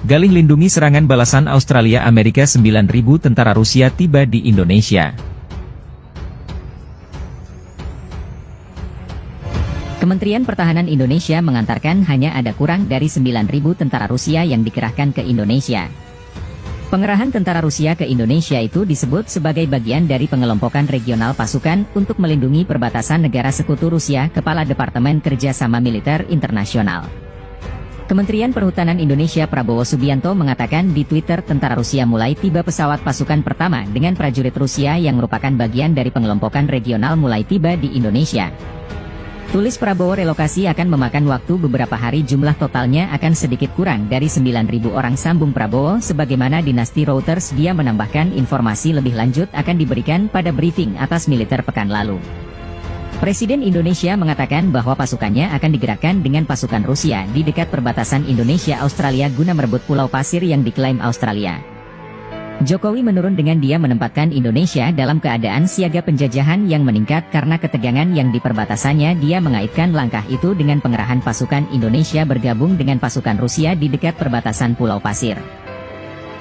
Galih lindungi serangan balasan Australia Amerika. 9.000 tentara Rusia tiba di Indonesia. Kementerian Pertahanan Indonesia mengantarkan hanya ada kurang dari 9.000 tentara Rusia yang dikerahkan ke Indonesia. Pengerahan tentara Rusia ke Indonesia itu disebut sebagai bagian dari pengelompokan regional pasukan untuk melindungi perbatasan negara sekutu Rusia. Kepala Departemen Kerjasama Militer Internasional Kementerian Perhutanan Indonesia Prabowo Subianto mengatakan di Twitter, tentara Rusia mulai tiba. Pesawat pasukan pertama dengan prajurit Rusia yang merupakan bagian dari pengelompokan regional mulai tiba di Indonesia. Tulis Prabowo, relokasi akan memakan waktu beberapa hari, jumlah totalnya akan sedikit kurang dari 9.000 orang, sambung Prabowo. Sebagaimana dinasti Reuters, dia menambahkan informasi lebih lanjut akan diberikan pada briefing atas militer pekan lalu. Presiden Indonesia mengatakan bahwa pasukannya akan digerakkan dengan pasukan Rusia di dekat perbatasan Indonesia-Australia guna merebut Pulau Pasir yang diklaim Australia. Jokowi menurun dengan dia menempatkan Indonesia dalam keadaan siaga penjajahan yang meningkat karena ketegangan yang di perbatasannya. Dia mengaitkan langkah itu dengan pengerahan pasukan Indonesia bergabung dengan pasukan Rusia di dekat perbatasan Pulau Pasir.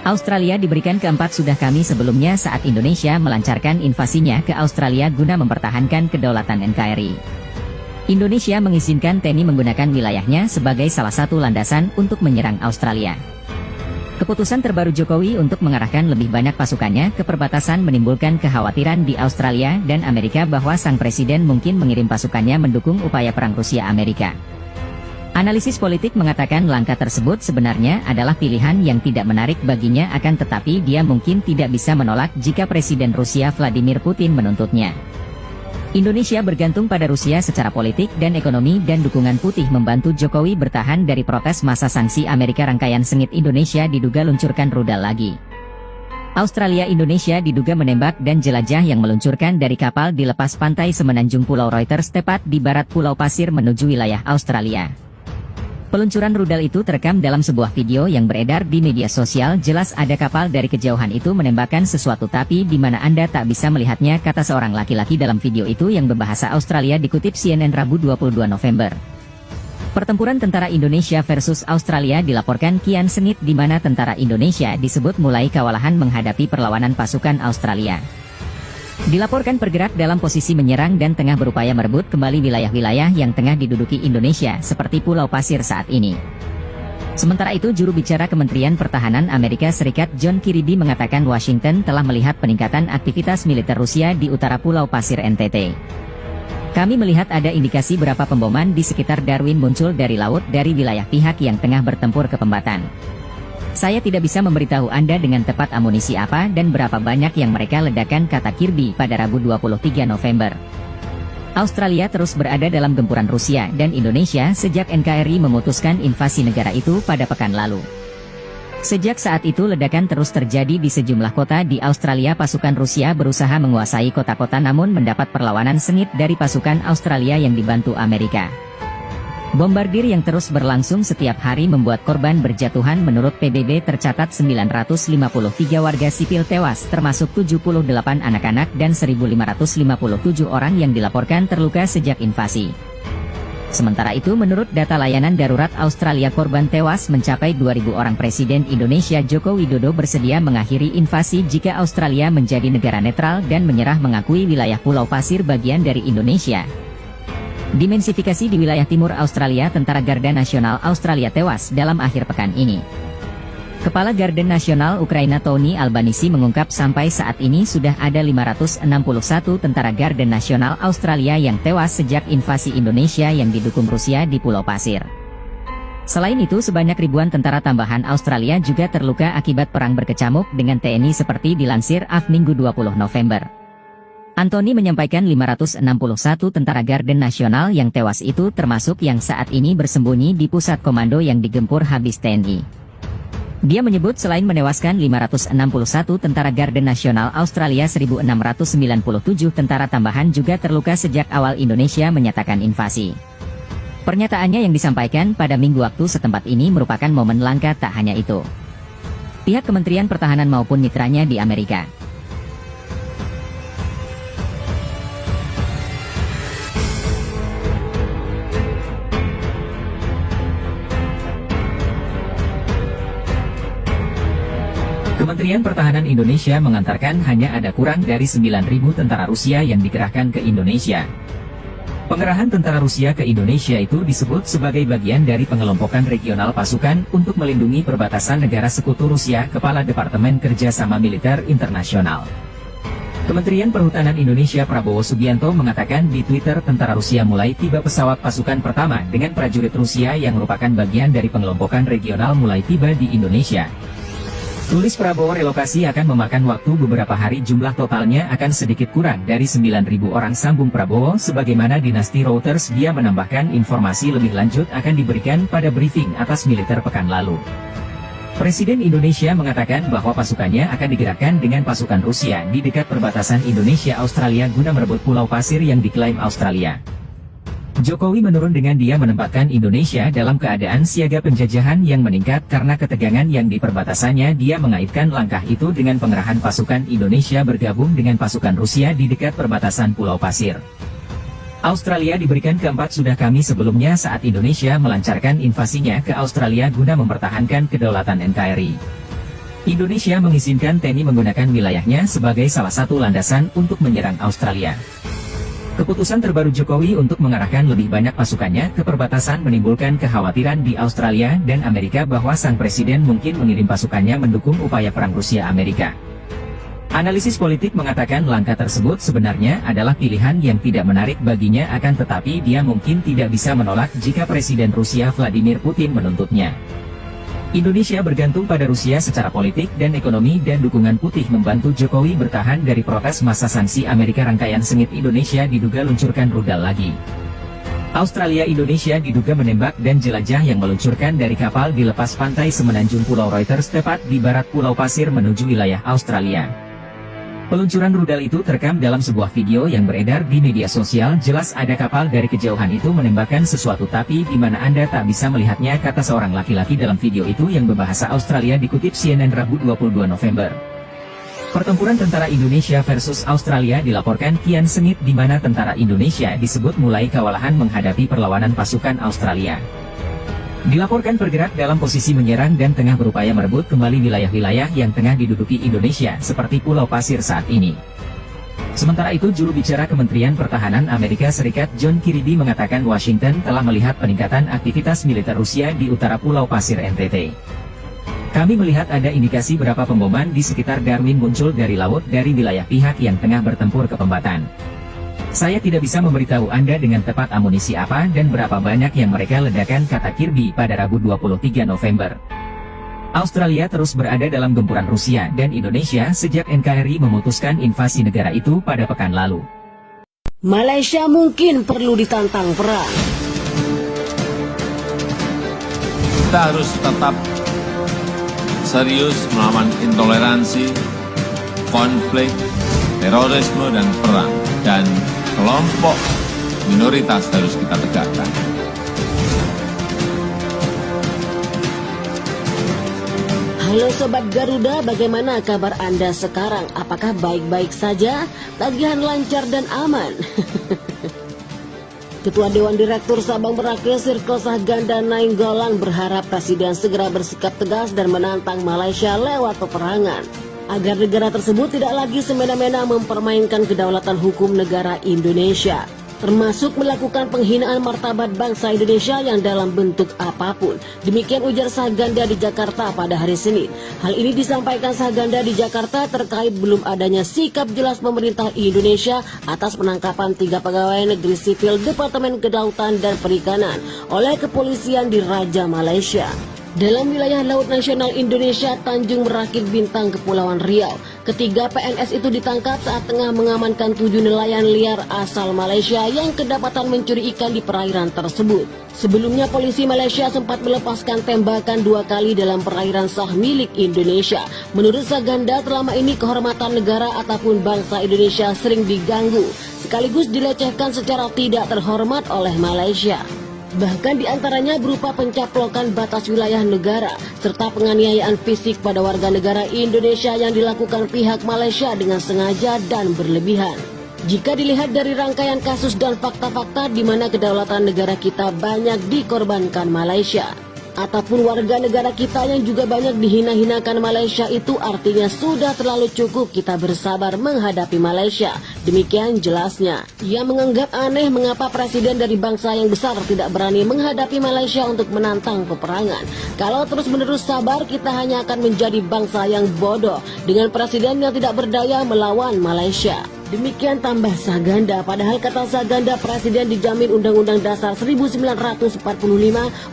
Australia diberikan keempat sudah kami sebelumnya saat Indonesia melancarkan invasinya ke Australia guna mempertahankan kedaulatan NKRI. Indonesia mengizinkan TNI menggunakan wilayahnya sebagai salah satu landasan untuk menyerang Australia. Keputusan terbaru Jokowi untuk mengarahkan lebih banyak pasukannya ke perbatasan menimbulkan kekhawatiran di Australia dan Amerika bahwa sang presiden mungkin mengirim pasukannya mendukung upaya perang Rusia-Amerika. Analisis politik mengatakan langkah tersebut sebenarnya adalah pilihan yang tidak menarik baginya, akan tetapi dia mungkin tidak bisa menolak jika Presiden Rusia Vladimir Putin menuntutnya. Indonesia bergantung pada Rusia secara politik dan ekonomi, dan dukungan putih membantu Jokowi bertahan dari protes masa sanksi Amerika. Rangkaian sengit Indonesia diduga luncurkan rudal lagi. Australia Indonesia diduga menembak dan jelajah yang meluncurkan dari kapal di lepas pantai semenanjung Pulau Reuters tepat di barat Pulau Pasir menuju wilayah Australia. Peluncuran rudal itu terekam dalam sebuah video yang beredar di media sosial. Jelas ada kapal dari kejauhan itu menembakkan sesuatu, tapi di mana Anda tak bisa melihatnya, kata seorang laki-laki dalam video itu yang berbahasa Australia, dikutip CNN Rabu 22 November. Pertempuran tentara Indonesia versus Australia dilaporkan kian sengit, di mana tentara Indonesia disebut mulai kewalahan menghadapi perlawanan pasukan Australia. Dilaporkan bergerak dalam posisi menyerang dan tengah berupaya merebut kembali wilayah-wilayah yang tengah diduduki Indonesia seperti Pulau Pasir saat ini. Sementara itu, juru bicara Kementerian Pertahanan Amerika Serikat John Kirby mengatakan Washington telah melihat peningkatan aktivitas militer Rusia di utara Pulau Pasir NTT. Kami melihat ada indikasi berapa pemboman di sekitar Darwin muncul dari laut dari wilayah pihak yang tengah bertempur ke Pembatan. Saya tidak bisa memberitahu Anda dengan tepat amunisi apa dan berapa banyak yang mereka ledakan, kata Kirby pada Rabu 23 November. Australia terus berada dalam gempuran Rusia dan Indonesia sejak NKRI memutuskan invasi negara itu pada pekan lalu. Sejak saat itu ledakan terus terjadi di sejumlah kota di Australia. Pasukan Rusia berusaha menguasai kota-kota namun mendapat perlawanan sengit dari pasukan Australia yang dibantu Amerika. Bombardir yang terus berlangsung setiap hari membuat korban berjatuhan. Menurut PBB tercatat 953 warga sipil tewas, termasuk 78 anak-anak dan 1.557 orang yang dilaporkan terluka sejak invasi. Sementara itu, menurut data layanan darurat Australia, korban tewas mencapai 2.000 orang. Presiden Indonesia Joko Widodo bersedia mengakhiri invasi jika Australia menjadi negara netral dan menyerah mengakui wilayah Pulau Pasir bagian dari Indonesia. Dimensifikasi di wilayah timur Australia, tentara Garda Nasional Australia tewas dalam akhir pekan ini. Kepala Garda Nasional Ukraina Tony Albanisi mengungkap sampai saat ini sudah ada 561 tentara Garda Nasional Australia yang tewas sejak invasi Indonesia yang didukung Rusia di Pulau Pasir. Selain itu, sebanyak ribuan tentara tambahan Australia juga terluka akibat perang berkecamuk dengan TNI seperti dilansir AF Minggu 20 November. Anthony menyampaikan 561 tentara Garda Nasional yang tewas itu termasuk yang saat ini bersembunyi di pusat komando yang digempur habis TNI. Dia menyebut selain menewaskan 561 tentara Garda Nasional Australia, 1.697 tentara tambahan juga terluka sejak awal Indonesia menyatakan invasi. Pernyataannya yang disampaikan pada minggu waktu setempat ini merupakan momen langka. Tak hanya itu, pihak Kementerian Pertahanan maupun mitranya di Amerika Kementerian Pertahanan Indonesia mengantarkan hanya ada kurang dari 9.000 tentara Rusia yang dikerahkan ke Indonesia. Pengerahan tentara Rusia ke Indonesia itu disebut sebagai bagian dari pengelompokan regional pasukan untuk melindungi perbatasan negara sekutu Rusia. Kepala Departemen Kerjasama Militer Internasional Kementerian Perhutanan Indonesia Prabowo Subianto mengatakan di Twitter tentara Rusia mulai tiba, pesawat pasukan pertama dengan prajurit Rusia yang merupakan bagian dari pengelompokan regional mulai tiba di Indonesia. Tulis Prabowo, relokasi akan memakan waktu beberapa hari, jumlah totalnya akan sedikit kurang dari 9.000 orang, sambung Prabowo. Sebagaimana dinasti Reuters, dia menambahkan informasi lebih lanjut akan diberikan pada briefing atas militer pekan lalu. Presiden Indonesia mengatakan bahwa pasukannya akan digerakkan dengan pasukan Rusia di dekat perbatasan Indonesia-Australia guna merebut Pulau Pasir yang diklaim Australia. Jokowi menurun dengan dia menempatkan Indonesia dalam keadaan siaga penjajahan yang meningkat karena ketegangan yang di perbatasannya. Dia mengaitkan langkah itu dengan pengerahan pasukan Indonesia bergabung dengan pasukan Rusia di dekat perbatasan Pulau Pasir. Australia diberikan keempat sudah kami sebelumnya saat Indonesia melancarkan invasinya ke Australia guna mempertahankan kedaulatan NKRI. Indonesia mengizinkan TNI menggunakan wilayahnya sebagai salah satu landasan untuk menyerang Australia. Keputusan terbaru Jokowi untuk mengarahkan lebih banyak pasukannya ke perbatasan menimbulkan kekhawatiran di Australia dan Amerika bahwa sang presiden mungkin mengirim pasukannya mendukung upaya perang Rusia-Amerika. Analisis politik mengatakan langkah tersebut sebenarnya adalah pilihan yang tidak menarik baginya, akan tetapi dia mungkin tidak bisa menolak jika Presiden Rusia Vladimir Putin menuntutnya. Indonesia bergantung pada Rusia secara politik dan ekonomi, dan dukungan putih membantu Jokowi bertahan dari protes masa sanksi Amerika. Rangkaian sengit Indonesia diduga luncurkan rudal lagi. Australia Indonesia diduga menembak dan jelajah yang meluncurkan dari kapal di lepas pantai semenanjung Pulau Reuters tepat di barat Pulau Pasir menuju wilayah Australia. Peluncuran rudal itu terekam dalam sebuah video yang beredar di media sosial. Jelas ada kapal dari kejauhan itu menembakkan sesuatu, tapi di mana Anda tak bisa melihatnya, kata seorang laki-laki dalam video itu yang berbahasa Australia, dikutip CNN Rabu 22 November. Pertempuran tentara Indonesia versus Australia dilaporkan kian sengit, di mana tentara Indonesia disebut mulai kewalahan menghadapi perlawanan pasukan Australia. Dilaporkan bergerak dalam posisi menyerang dan tengah berupaya merebut kembali wilayah-wilayah yang tengah diduduki Indonesia seperti Pulau Pasir saat ini. Sementara itu, juru bicara Kementerian Pertahanan Amerika Serikat John Kirby mengatakan Washington telah melihat peningkatan aktivitas militer Rusia di utara Pulau Pasir NTT. Kami melihat ada indikasi berapa pemboman di sekitar Darwin muncul dari laut dari wilayah pihak yang tengah bertempur ke Pembatan. Saya tidak bisa memberitahu Anda dengan tepat amunisi apa dan berapa banyak yang mereka ledakan, kata Kirby pada Rabu 23 November. Australia terus berada dalam gempuran Rusia dan Indonesia sejak NKRI memutuskan invasi negara itu pada pekan lalu. Malaysia mungkin perlu ditantang perang. Kita harus tetap serius melawan intoleransi, konflik, terorisme, dan perang. Dan kelompok minoritas harus kita tegakkan. Halo Sobat Garuda, bagaimana kabar Anda sekarang? Apakah baik-baik saja? Tagihan lancar dan aman? Ketua Dewan Direktur Sabang Merauke Sirkel Sahganda Nainggolan berharap Presiden segera bersikap tegas dan menantang Malaysia lewat peperangan, agar negara tersebut tidak lagi semena-mena mempermainkan kedaulatan hukum negara Indonesia, termasuk melakukan penghinaan martabat bangsa Indonesia yang dalam bentuk apapun. Demikian ujar Sahganda di Jakarta pada hari Senin. Hal ini disampaikan Sahganda di Jakarta terkait belum adanya sikap jelas pemerintah Indonesia atas penangkapan 3 pegawai negeri sipil Departemen Kelautan dan Perikanan oleh kepolisian di Raja Malaysia. Dalam wilayah Laut Nasional Indonesia, Tanjung Merakit, Bintang, Kepulauan Riau, ketiga PNS itu ditangkap saat tengah mengamankan 7 nelayan liar asal Malaysia yang kedapatan mencuri ikan di perairan tersebut. Sebelumnya, polisi Malaysia sempat melepaskan tembakan 2 kali dalam perairan sah milik Indonesia. Menurut Sahganda, selama ini kehormatan negara ataupun bangsa Indonesia sering diganggu, sekaligus dilecehkan secara tidak terhormat oleh Malaysia. Bahkan diantaranya berupa pencaplokan batas wilayah negara, serta penganiayaan fisik pada warga negara Indonesia yang dilakukan pihak Malaysia dengan sengaja dan berlebihan. Jika dilihat dari rangkaian kasus dan fakta-fakta di mana kedaulatan negara kita banyak dikorbankan Malaysia. ataupun warga negara kita yang juga banyak dihina-hinakan Malaysia itu artinya sudah terlalu cukup kita bersabar menghadapi Malaysia. Demikian jelasnya. Ia menganggap aneh mengapa presiden dari bangsa yang besar tidak berani menghadapi Malaysia untuk menantang peperangan. Kalau terus-menerus sabar, kita hanya akan menjadi bangsa yang bodoh dengan presiden yang tidak berdaya melawan Malaysia. Demikian tambah Saganda, padahal kata Saganda presiden dijamin Undang-Undang Dasar 1945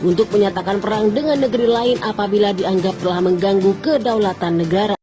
untuk menyatakan perang dengan negeri lain apabila dianggap telah mengganggu kedaulatan negara.